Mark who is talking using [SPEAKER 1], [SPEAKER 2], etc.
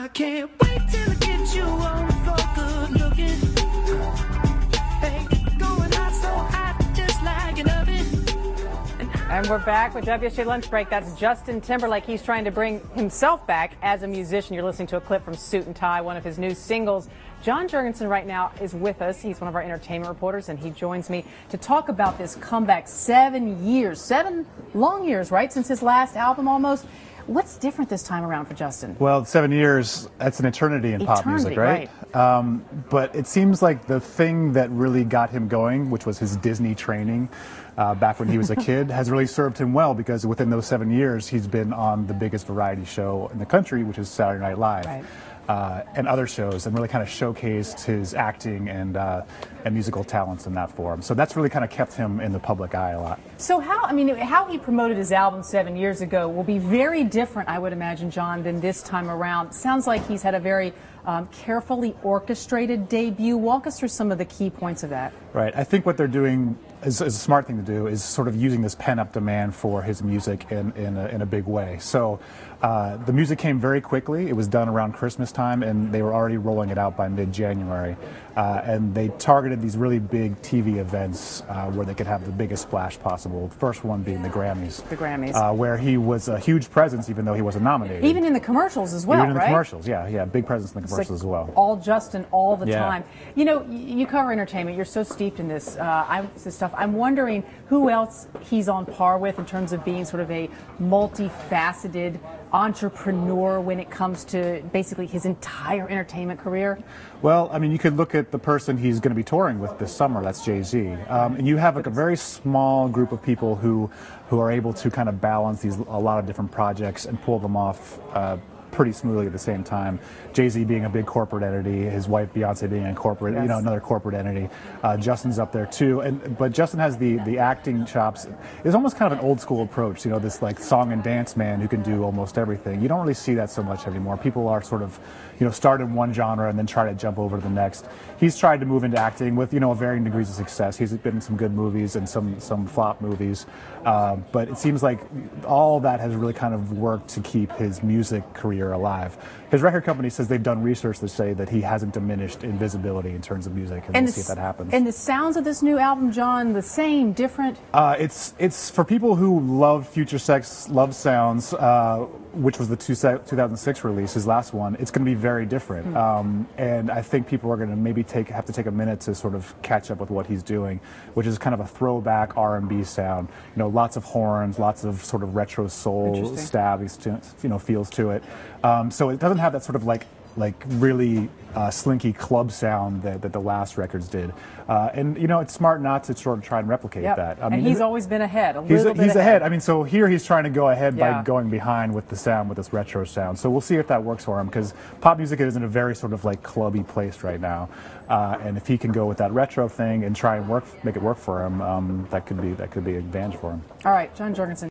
[SPEAKER 1] I can't wait till I get you on the floor, good looking. Hey, going hot, so hot, just like an oven.
[SPEAKER 2] And we're back with WSJ Lunch Break. That's Justin Timberlake. He's trying to bring himself back as a musician. You're listening to a clip from Suit and Tie, one of his new singles. John Jurgensen right now is with us. He's one of our entertainment reporters, and he joins me to talk about this comeback. 7 years, 7 long years, right, since his last album almost. What's different this time around for Justin?
[SPEAKER 3] Well, 7 years, that's an eternity in pop music, right? But it seems like the thing that really got him going, which was his Disney training back when he was a kid, has really served him well, because within those 7 years, he's been on the biggest variety show in the country, which is Saturday Night Live.
[SPEAKER 2] Right.
[SPEAKER 3] And other shows, and really kind of showcased his acting and musical talents in that form. So that's really kind of kept him in the public eye a lot.
[SPEAKER 2] So how he promoted his album 7 years ago will be very different, I would imagine, John, than this time around. Sounds like he's had a very carefully orchestrated debut. Walk us through some of the key points of that.
[SPEAKER 3] Right. I think what they're doing is a smart thing to do, is sort of using this pent-up demand for his music in a big way. So the music came very quickly. It was done around Christmas time, and they were already rolling it out by mid-January. And they targeted these really big TV events where they could have the biggest splash possible. The first one being the Grammys.
[SPEAKER 2] The Grammys.
[SPEAKER 3] Where he was a huge presence, even though he wasn't nominated.
[SPEAKER 2] Even in the commercials as well,
[SPEAKER 3] Even in
[SPEAKER 2] right?
[SPEAKER 3] the commercials, yeah, big presence in the commercials as well.
[SPEAKER 2] All Justin, all the
[SPEAKER 3] Yeah.
[SPEAKER 2] time. You know, you cover entertainment. You're so steeped in this stuff. I'm wondering who else he's on par with in terms of being sort of a multifaceted entrepreneur when it comes to basically his entire entertainment career.
[SPEAKER 3] Well, I mean, you could look at the person he's going to be touring with this summer. That's Jay-Z. And you have like a very small group of people who are able to kind of balance a lot of different projects and pull them off pretty smoothly at the same time. Jay-Z being a big corporate entity, his wife Beyonce being a corporate,
[SPEAKER 2] yes,
[SPEAKER 3] another corporate entity. Justin's up there too, but Justin has the acting chops. It's almost kind of an old school approach, this like song and dance man who can do almost everything. You don't really see that so much anymore. People are sort of, start in one genre and then try to jump over to the next. He's tried to move into acting with, varying degrees of success. He's been in some good movies and some flop movies, but it seems like all that has really kind of worked to keep his music career alive. His record company says they've done research to say that he hasn't diminished in visibility in terms of music, and we'll see if that happens.
[SPEAKER 2] And the sounds of this new album, John, the same, different?
[SPEAKER 3] It's for people who love Future Sex Love Sounds, which was the 2006 release, his last one. It's going to be very different, and I think people are going to maybe have to take a minute to sort of catch up with what he's doing, which is kind of a throwback R&B sound. Lots of horns, lots of sort of retro soul stabby, feels to it. So it doesn't have that sort of like really slinky club sound that the last records did, and it's smart not to sort of try and replicate that. I mean,
[SPEAKER 2] and he's always been ahead.
[SPEAKER 3] He's ahead. I mean, so here he's trying to go ahead by going behind with the sound, with this retro sound. So we'll see if that works for him, because pop music is in a very sort of like clubby place right now, and if he can go with that retro thing and try and make it work for him, that could be an advantage for him.
[SPEAKER 2] All right, John Jurgensen.